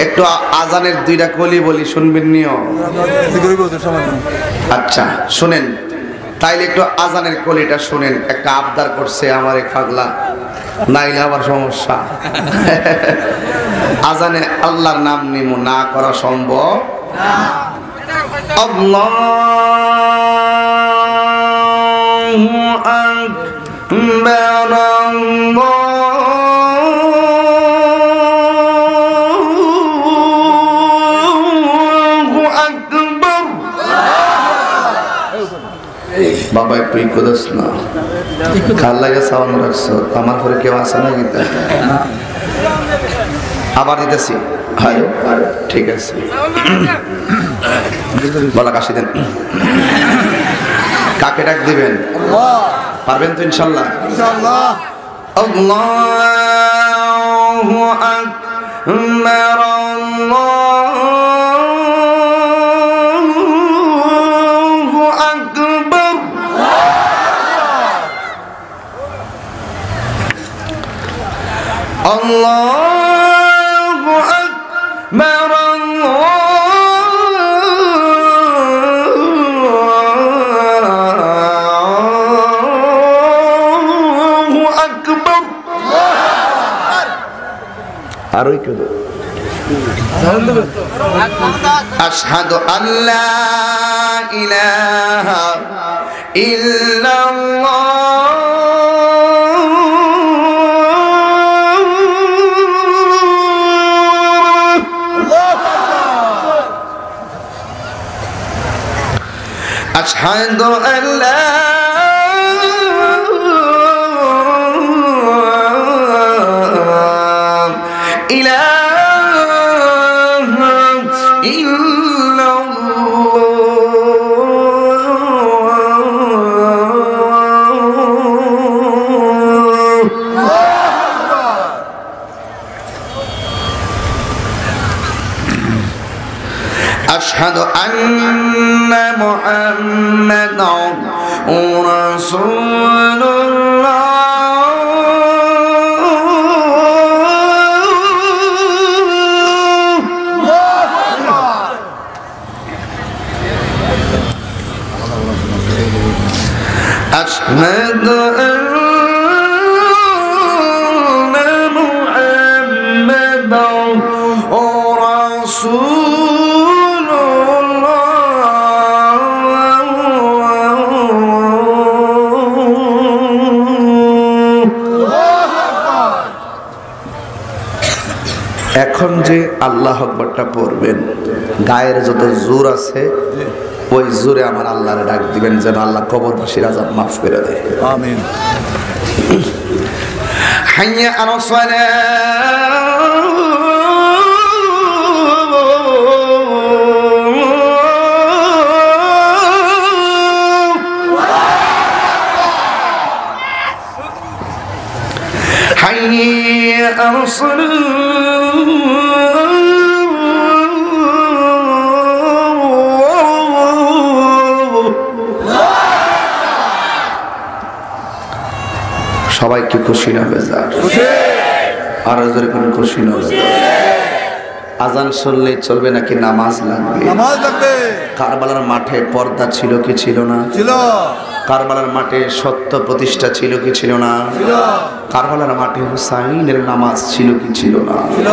একটু আজানের দুইটা কলি বলি, শুনবেন নিও? আচ্ছা শুনেন, তাইলে একটু আজানের কলিটা শুনেন। একটা আবদার করছে আমার এক পাগলা, নাইলে আবার সমস্যা। আজানে আল্লাহর নাম নিমু, না করা সম্ভব না। আল্লাহু আকবার, আল্লাহু আকবার। বাবা একটু ই করিস না, কার লাগে সাউন্ড রাখছো? আমার পরে কেউ আসে না গীতা? আবার দিতেছি, হাই ঠিক আছে, বলা কাশি দেন। কাকে ডাক দিবেন? পারবেন তো ইনশাল্লাহ? আল্লাহু আকবার, আল্লাহু আকবার। আল্লাহু আকবার, আল্লাহু আকবার। আর ওই কেন আশহাদু আল্লা ইলাহা ইল্লাল্লাহ আশহাদু আল্লা ইলাহা ইল্লাল্লাহ। আশহাদু আন্না মুহাম্মাদান রাসূলুল্লাহ। أشهد أن محمدا رسول الله। এখন যে আল্লাহ আকবারটা পড়বেন, গায়ের যত জোর আছে ওই জোরে আমার আল্লাহরে ডাক দিবেন, যেন আল্লাহ কবরবাসীর আযাব মাফ করে দেয়। আমিন। হাইয়া আলাস সালাহ, হাইয়া আলাস সালাহ। সবাই কি খুশি না বেজার? আর জোরে কোন খুশি না বেজার? আজান শুনলে চলবে নাকি নামাজ লাগবে? নামাজ লাগবে। কারবালার মাঠে পর্দা ছিল কি ছিল না? ছিল। কারবালার মাঠে সত্য প্রতিষ্ঠা ছিল কি ছিল না? ছিল। কারবালার মাঠে হুসাইনের নামাজ ছিল কি ছিল না? ছিল।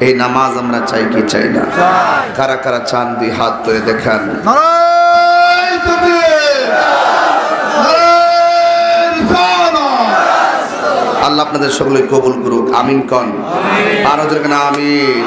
এই নামাজ আমরা চাই কি চাই না? চাই। কারা কারা চান দুই হাত তুলে দেখান। নারায়ে তাকবীর, আল্লাহ আপনাদের সকলে কবুল করুক। আমিন কন। আর আমিন।